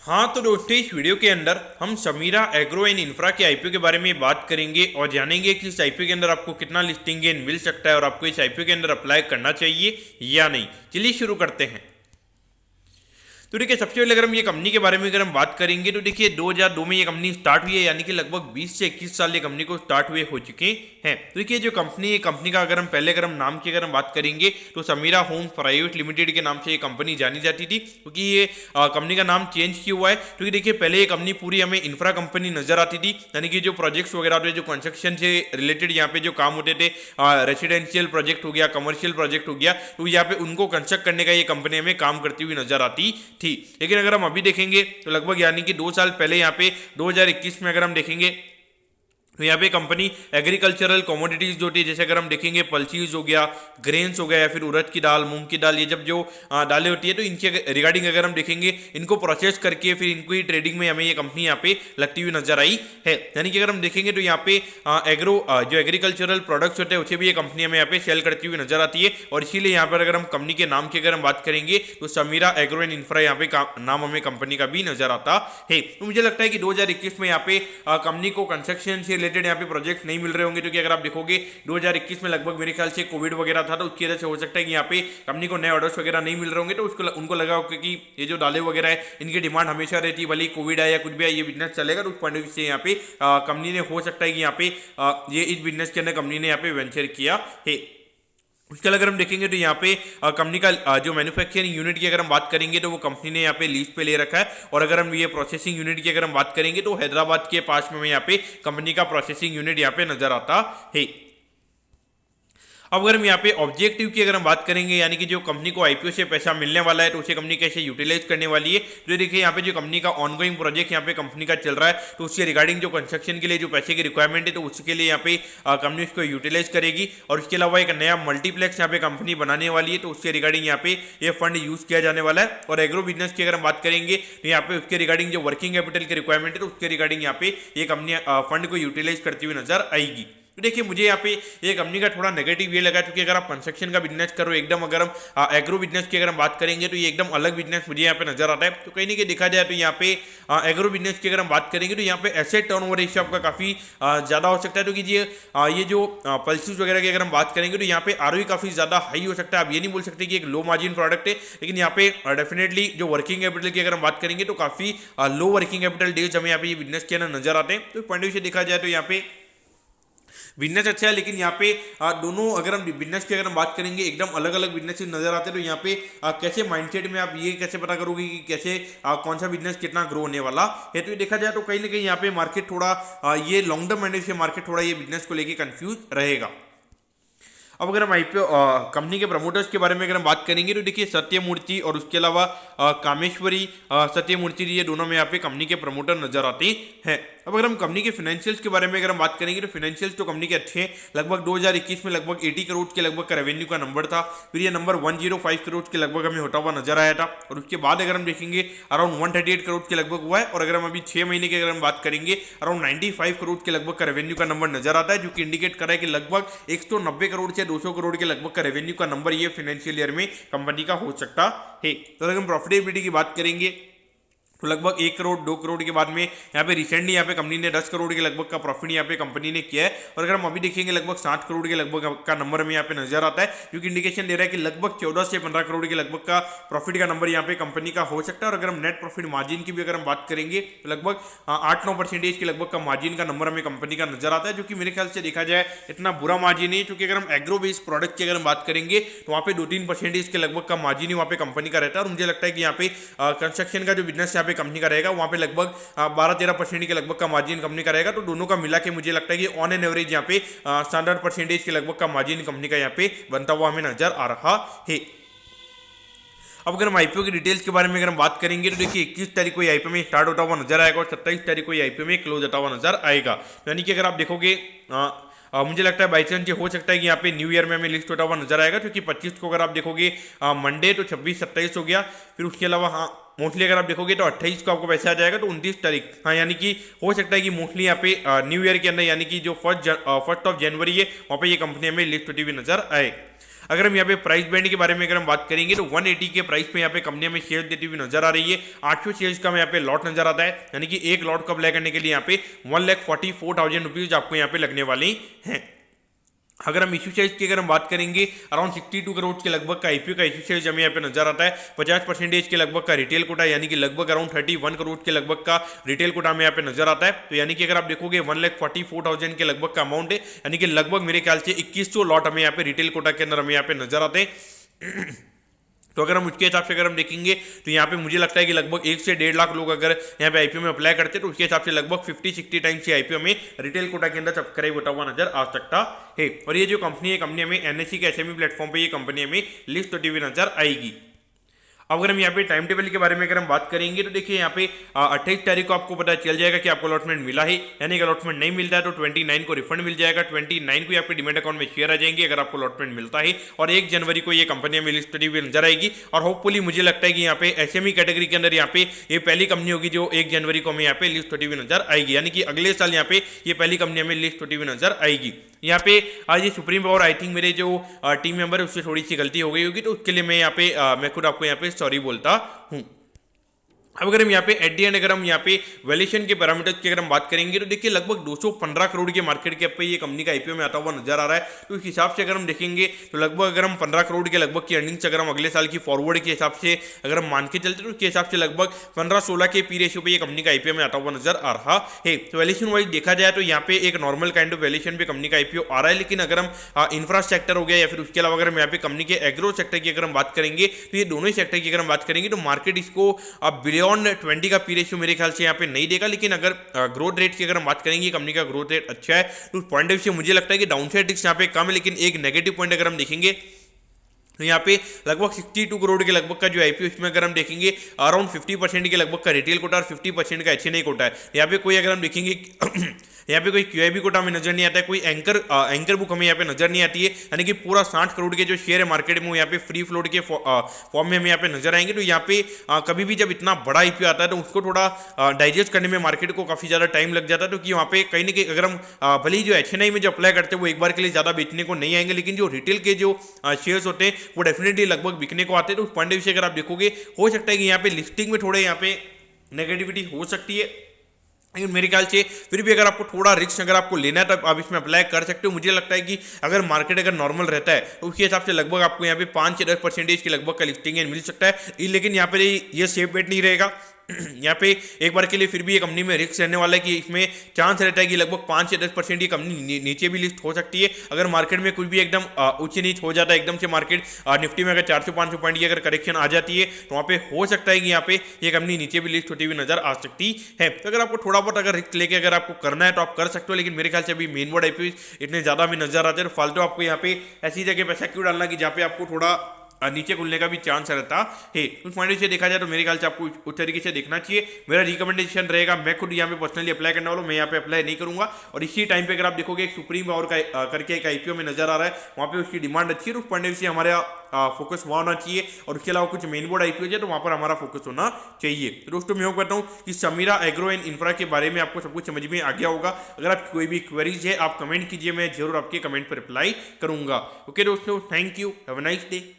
हाँ तो दोस्तों, इस वीडियो के अंदर हम समीरा एग्रो एंड इंफ्रा के आईपीओ के बारे में बात करेंगे और जानेंगे कि इस आईपीओ के अंदर आपको कितना लिस्टिंग गेन मिल सकता है और आपको इस आईपीओ के अंदर अप्लाई करना चाहिए या नहीं। चलिए शुरू करते हैं। तो देखिए, सबसे पहले अगर हम ये कंपनी के बारे में अगर हम बात करेंगे तो देखिए 2002 में ये कंपनी स्टार्ट हुई है, यानी कि लगभग 20 से 21 साल ये कंपनी को स्टार्ट हुए हो चुके हैं। तो देखिए जो कंपनी है, कंपनी का अगर हम पहले अगर हम नाम की अगर हम बात करेंगे तो समीरा होम्स प्राइवेट लिमिटेड के नाम से ये कंपनी जानी जाती थी, क्योंकि ये कंपनी का नाम चेंज किया हुआ है। क्योंकि देखिए पहले ये कंपनी पूरी हमें इंफ्रा कंपनी नजर आती थी, यानी कि जो प्रोजेक्ट्स वगैरह होते, जो कंस्ट्रक्शन से रिलेटेड यहाँ पे जो काम होते थे, रेसिडेंशियल प्रोजेक्ट हो गया, कमर्शियल प्रोजेक्ट हो गया, तो यहाँ पे उनको कंस्ट्रक्ट करने का ये कंपनी हमें काम करती हुई नजर आती थी। लेकिन अगर हम अभी देखेंगे तो लगभग यानी कि 2 साल पहले यहाँ पे 2021 में अगर हम देखेंगे तो यहाँ पे कंपनी एग्रीकल्चरल कमोडिटीज जो होती है, जैसे अगर हम देखेंगे पल्सीज हो गया, ग्रेन्स हो गया, या फिर उड़द की दाल, मूंग की दाल, ये जब जो दालें होती है तो इनके रिगार्डिंग अगर हम देखेंगे, इनको प्रोसेस करके फिर इनको ही ट्रेडिंग में हमें ये कंपनी यहाँ पे लगती हुई नजर आई है। यानी कि अगर हम देखेंगे तो यहाँ पे जो एग्रीकल्चरल प्रोडक्ट्स होते हैं उसे भी ये कंपनी हमें यहाँ पे सेल करती हुई नजर आती है। और इसीलिए यहाँ पर अगर हम कंपनी के नाम की अगर हम बात करेंगे तो समीरा एग्रो एंड इंफ्रा यहाँ पे नाम हमें कंपनी का भी नजर आता है। तो मुझे लगता है कि 2021 में यहाँ पे कंपनी को कंस्ट्रक्शन से रिलेटेड यहाँ पे प्रोजेक्ट नहीं मिल रहे होंगे, क्योंकि अगर आप देखोगे 2021 में लगभग मेरे ख्याल से कोविड वगैरह था, तो उसकी वजह से हो सकता है कि यहाँ पे कंपनी को नए ऑर्डर्स वगैरह नहीं मिल रहे होंगे। तो उसको उनको लगा होगा कि ये जो दालें वगैरह है इनकी डिमांड हमेशा रहती है, भले कोविड आए या कुछ भी आए, ये बिजनेस चलेगा। तो उस पॉइंट ऑफ व्यू से यहाँ पे कंपनी ने हो सकता है कि यहाँ पे ये इस बिजनेस के अंदर कंपनी ने यहाँ पे वेंचर किया है। उसके अलावा अगर हम देखेंगे तो यहाँ पे कंपनी का जो मैन्युफैक्चरिंग यूनिट की अगर हम बात करेंगे तो वो कंपनी ने यहाँ पे लीज पे ले रखा है। और अगर हम ये प्रोसेसिंग यूनिट की अगर हम बात करेंगे तो हैदराबाद के पास में यहाँ पे कंपनी का प्रोसेसिंग यूनिट यहाँ पे नजर आता है। अब अगर हम यहाँ पे ऑब्जेक्टिव की अगर हम बात करेंगे, यानी कि जो कंपनी को आईपीओ से पैसा मिलने वाला है तो उसे कंपनी कैसे यूटिलाइज करने वाली है, तो देखिए यहाँ पे जो कंपनी का ऑनगोइंग प्रोजेक्ट यहाँ पे कंपनी का चल रहा है, तो उसके रिगार्डिंग जो कंस्ट्रक्शन के लिए जो पैसे की रिक्वायरमेंट है तो उसके लिए यहाँ पे कंपनी उसको यूटिलाइज करेगी। और उसके अलावा एक नया मल्टीप्लेक्स यहाँ पे कंपनी बनाने वाली है, तो उसके रिगार्डिंग यहाँ पे ये फंड यूज किया जाने वाला है। और एग्रो बिजनेस की अगर हम बात करेंगे तो यहाँ पे उसके रिगार्डिंग जो वर्किंग कैपिटल की रिक्वायरमेंट है तो उसके रिगार्डिंग यहाँ पे ये कंपनी फंड को यूटिलाइज करती हुई नजर आएगी। तो देखिए मुझे यहाँ पे ये कंपनी का थोड़ा नेगेटिव ये लगा, क्योंकि अगर आप कंस्ट्रक्शन का बिजनेस करो एकदम, अगर हम एग्रो बिजनेस की अगर हम बात करेंगे तो ये एकदम अलग बिजनेस मुझे यहाँ पे नजर आता है। तो कहीं नहीं कि देखा जाए तो यहाँ पे एग्रो बिजनेस की अगर हम बात करेंगे तो यहाँ पे एसेट टर्नओवर रेशियो आपका काफी ज्यादा हो सकता है। तो कीजिए ये जो पल्सीज वगैरह की अगर हम बात करेंगे तो यहाँ पे आरओई काफी ज्यादा हाई हो सकता है। आप ये नहीं बोल सकते कि एक लो मार्जिन प्रोडक्ट है, लेकिन यहाँ पे डेफिनेटली जो वर्किंग कैपिटल की अगर हम बात करेंगे तो काफी लो वर्किंग कैपिटल डेज हमें यहाँ पे ये बिजनेस के अंदर नजर आते हैं। तो पॉइंट ऑफ व्यू से देखा जाए तो यहाँ पे बिजनेस अच्छा है, लेकिन यहाँ पे दोनों अगर हम बिजनेस की अगर हम बात करेंगे एकदम अलग अलग बिजनेस नजर आते हैं। तो यहाँ पे कैसे माइंडसेट में आप ये कैसे पता करोगे कि कैसे कौन सा बिजनेस कितना ग्रो होने वाला है। तो ये देखा जाए तो कहीं ना कहीं यहाँ पे मार्केट थोड़ा ये लॉन्ग टर्म माइंड से मार्केट थोड़ा ये बिजनेस को लेके कंफ्यूज रहेगा। अब अगर हम आईपीओ कंपनी के प्रमोटर्स के बारे में अगर हम बात करेंगे तो देखिए सत्यमूर्ति और उसके अलावा कामेश्वरी सत्यमूर्ति जी, ये दोनों में यहाँ पे कंपनी के प्रमोटर नजर आते हैं। अब अगर हम कंपनी के फाइनेंशियल्स के बारे में अगर हम बात करेंगे तो फाइनेंशियल्स तो कंपनी के अच्छे हैं। लगभग 2021 में लगभग 80 करोड़ के लगभग का रेवेन्यू का नंबर था, फिर ये नंबर 105 करोड़ के लगभग हमें होता हुआ नजर आया था। और उसके बाद अगर हम देखेंगे अराउंड 138 करोड़ के लगभग हुआ है। और अगर हम अभी 6 महीने की अगर हम बात करेंगे अराउंड 95 करोड़ के लगभग का रेवेन्यू का नंबर नजर आता है, जो कि इंडिकेट कर रहा है कि लगभग 190 करोड़ से 200 करोड़ के लगभग का रेवेन्यू का नंबर ये फाइनेंशियल ईयर में कंपनी का हो सकता है। तो अगर हम प्रॉफिटेबिलिटी की बात करेंगे तो लगभग 1 करोड़ 2 करोड़ के बाद में यहाँ पे रिसेंटली यहाँ पे कंपनी ने 10 करोड़ के लगभग का प्रॉफिट यहाँ पे कंपनी ने किया है। और अगर हम अभी देखेंगे लगभग 60 करोड़ के लगभग का नंबर हमें यहाँ पे नजर आता है, जो कि इंडिकेशन दे रहा है कि लगभग 14 से 15 करोड़ के लगभग का प्रॉफिट का नंबर यहाँ पे कंपनी का हो सकता है। और अगर हम नेट प्रॉफिट मार्जिन की भी अगर हम बात करेंगे तो लगभग 8-9% के लगभग का मार्जिन का नंबर हमें कंपनी का नजर आता है, जो कि मेरे ख्याल से देखा जाए इतना बुरा मार्जिन नहीं, क्योंकि अगर हम एग्रो बेस्ड प्रोडक्ट की अगर हम बात करेंगे तो वहाँ पे 2-3% के लगभग का मार्जिन ही वहाँ पे कंपनी का रहता है। और मुझे लगता है कि यहाँ पे कंस्ट्रक्शन का जो बिजनेस यहाँ पे कंपनी का रहेगा वहाँ पे लगभग 12-13% के लगभग का मार्जिन कंपनी का रहेगा। तो दोनों का मिला के मुझे लगता है कि ऑन एन एवरेज यहाँ पे 7% के लगभग का मार्जिन कंपनी का यहाँ पे बनता हुआ हमें नजर आ रहा है। अब अगर हम आईपीओ की डिटेल्स के बारे में अगर हम बात करेंगे तो देखिए 21 तारीख को आईपीओ में स्टार्ट होता हुआ नजर आएगा और 27 तारीख को आईपीओ में क्लोज होता हुआ नजर आएगा। यानी कि अगर आप देखोगे मुझे लगता है बाई चांस ये हो सकता है कि यहाँ पे न्यू ईयर में हमें लिस्ट होता हुआ नजर आएगा, क्योंकि 25 को अगर आप देखोगे मंडे तो 26-27 हो गया। फिर उसके अलावा मोस्टली अगर आप देखोगे तो 28 को आपको पैसा आ जाएगा, तो 29 तारीख यानी कि हो सकता है कि मोस्टली यहाँ पे न्यू ईयर के अंदर यानी कि जो फर्स्ट ऑफ जनवरी है वहाँ पे ये कंपनी हमें लिस्ट होती हुई नजर आए। अगर हम यहाँ पे प्राइस बैंड के बारे में अगर हम बात करेंगे तो 180 के प्राइस पे यहाँ पे कंपनी हमें शेयर देती हुई नजर आ रही है। 800 शेयर्स का यहाँ पे लॉट नजर आता है, यानी कि एक लॉट को अप्लाई करने के लिए यहाँ पे 1,44,000 रुपीज आपको यहाँ पे लगने वाले हैं। अगर हम इश्यू साइज की अगर हम बात करेंगे अराउंड 62 करोड़ के लगभग का आईपीओ का इश्यू साइज हमें यहाँ पे नजर आता है। 50% के लगभग का रिटेल कोटा, यानी कि लगभग अराउंड 31 करोड़ के लगभग का रिटेल कोटा हमें यहाँ पे नजर आता है। तो यानी कि अगर आप देखोगे 1,44,000 के लगभग का अमाउंट है, यानी कि लगभग मेरे ख्याल से 2100 लॉट हमें यहाँ पे रिटेल कोटा के अंदर हमें यहाँ पे नजर आते हैं। तो अगर हम उसके हिसाब से अगर हम देखेंगे तो यहाँ पे मुझे लगता है कि लगभग 1 से 1.5 लाख लोग अगर यहाँ पे आईपीओ में अप्लाई करते हैं तो उसके हिसाब से लगभग 50-60 टाइम्स ये आईपीओ में रिटेल कोटा के अंदर सब्सक्राइब होता हुआ नजर आ सकता है। और ये जो कंपनी है, कंपनी हमें एनएससी के एसएमई प्लेटफॉर्म पे ये कंपनी हमें लिस्ट होती हुई नजर आएगी। अब अगर हम यहाँ पे टाइम टेबल के बारे में अगर हम बात करेंगे तो देखिए यहाँ पे 28 तारीख को आपको पता चल जाएगा कि आपको अलॉटमेंट मिला है, यानी कि अलॉटमेंट नहीं मिलता है तो 29 को रिफंड मिल जाएगा। 29 को आपके डिमेट अकाउंट में शेयर आ जाएंगे अगर आपको अलॉटमेंट मिलता है, और 1 जनवरी को ये कंपनी में लिस्ट हुई नजर आएगी। और होपफुली मुझे लगता है कि यहाँ पे एसएमई कैटेगरी के अंदर यहाँ पे ये पहली कंपनी होगी जो 1 जनवरी को हमें यहाँ पे लिस्ट हुई नजर आएगी, यानी कि अगले साल यहाँ पे ये पहली कंपनी हमें लिस्ट हुई नजर आएगी। यहाँ पे आज ये सुप्रीम पावर, आई थिंक मेरे जो टीम मेंबर है उससे थोड़ी सी गलती हो गई होगी, तो उसके लिए मैं यहाँ पे मैं खुद आपको यहाँ पे सॉरी बोलता हूँ। अब अगर हम यहाँ पे एट दी एंड अगर हम यहाँ पे वैल्यूएशन के पैरामीटर्स की अगर हम बात करेंगे तो देखिए लगभग 215 करोड़ के मार्केट कैप पे ये कंपनी का आईपीओ में आता हुआ नजर आ रहा है। तो इस हिसाब से अगर हम देखेंगे तो लगभग अगर हम 15 करोड़ के लगभग की अर्निंग्स अगर हम अगले साल की फॉरवर्ड के हिसाब से अगर हम मान के चलते तो उसके हिसाब से लगभग 15-16 के पी रेशियो पे ये कंपनी का आईपीओ में आता हुआ नजर आ रहा है। तो वैल्यूएशन वाइज देखा जाए तो यहाँ पे एक नॉर्मल काइंड ऑफ वैल्यूएशन पे कंपनी का आईपीओ आ रहा है, लेकिन अगर हम इंफ्रास्ट्रक्चर हो गया या फिर उसके अलावा अगर हम यहाँ पे कंपनी के एग्रो सेक्टर की अगर हम बात करेंगे तो ये दोनों ही सेक्टर की अगर हम बात करेंगे तो मार्केट इसको बियॉन्ड 20 का पी रेशियो मेरे ख्याल से यहाँ पे नहीं देगा। लेकिन अगर ग्रोथ रेट की अगर हम बात करेंगे कंपनी का ग्रोथ रेट अच्छा है तो उस पॉइंट ऑफ व्यू से मुझे लगता है कि डाउनसाइड रिस्क यहाँ पे कम है। लेकिन एक नेगेटिव पॉइंट अगर हम देखेंगे तो यहाँ पे लगभग 62 करोड़ के लगभग का जो आईपीओ, इसमें अगर हम देखेंगे अराउंड 50% के लगभग का रिटेल कोटा और 50% का एचएनआई कोटा है। यहाँ पे कोई अगर हम देखेंगे यहाँ पे कोई क्यूआईबी कोटा हमें नजर नहीं आता है, कोई एंकर बुक हमें यहाँ पे नजर नहीं आती है, यानी कि पूरा 60 करोड़ के जो शेयर है मार्केट में वो यहाँ पे फ्री फ्लोट के फॉर्म में हमें यहाँ पे नजर आएंगे। तो यहाँ पे कभी भी जब इतना बड़ा आईपीओ आता है तो उसको थोड़ा डाइजेस्ट करने में मार्केट को काफी ज्यादा टाइम लग जाता है, क्योंकि वहाँ पे कहीं ना कहीं अगर हम भले ही जो एचएनआई में जो अप्लाई करते हैं वो एक बार के लिए ज्यादा बेचने को नहीं आएंगे, लेकिन जो रिटेल के जो शेयर्स होते हैं वो डेफिनेटली लगभग बिकने को आते हैं। तो उस पॉइंट ऑफ व्यू से अगर आप देखोगे हो सकता है कि यहाँ पे लिस्टिंग में थोड़े यहाँ पे नेगेटिविटी हो सकती है, लेकिन मेरे ख्याल से फिर भी अगर आपको थोड़ा रिस्क अगर आपको लेना है तो आप इसमें अप्लाई कर सकते हो। मुझे लगता है कि अगर मार्केट अगर नॉर्मल रहता है तो उसके हिसाब से लगभग आपको यहाँ पे 5 से 10% के लगभग का लिस्टिंग मिल सकता है, लेकिन यहाँ पे ये सेफ बेट नहीं रहेगा। यहाँ पे एक बार के लिए फिर भी ये कंपनी में रिस्क रहने वाला है कि इसमें चांस रहता है कि लगभग 5 से 10% ये कंपनी नीचे भी लिस्ट हो सकती है। अगर मार्केट में कुछ भी एकदम उच्च नीच हो जाता है, एकदम से मार्केट निफ्टी में अगर 400-500 पॉइंट की अगर करेक्शन आ जाती है तो वहाँ पे हो सकता है कि यहाँ पे ये कंपनी नीचे भी लिस्ट होती हुई नजर आ सकती है। तो अगर आपको थोड़ा बहुत अगर रिस्क लेके अगर आपको करना है तो आप कर सकते हो, लेकिन मेरे ख्याल से अभी मेन बोर्ड आईपीओ इतने ज्यादा भी नजर आते हैं तो फालतू आपको यहाँ पे ऐसी जगह पैसा क्यों डालना कि जहाँ पे आपको थोड़ा नीचे खुलने का भी चांस रहता है। उस पॉइंट से देखा जाए तो मेरे ख्याल से आपको उस तरीके से देखना चाहिए। मेरा रिकमेंडेशन रहेगा, मैं खुद यहाँ पे पर्सनली अप्लाई करने वाला हूँ, मैं यहाँ पे अप्लाई नहीं करूंगा। और इसी टाइम पे अगर आप देखोगे एक सुप्रीम पावर का करके एक आईपीओ में नजर आ रहा है, वहाँ पे उसकी डिमांड अच्छी है, तो उस पॉइंट से हमारा फोकस वहाँ होना चाहिए। और उसके अलावा कुछ मेन बोर्ड आईपीओ है तो वहाँ पर हमारा फोकस होना चाहिए। तो दोस्तों मैं कहता हूँ कि समीरा एग्रो एंड इंफ्रा के बारे में आपको सब कुछ समझ में आ गया होगा। अगर आपकी कोई भी क्वेरीज है आप कमेंट कीजिए, मैं जरूर आपके कमेंट पर रिप्लाई करूंगा। ओके दोस्तों, thank you, have a nice day.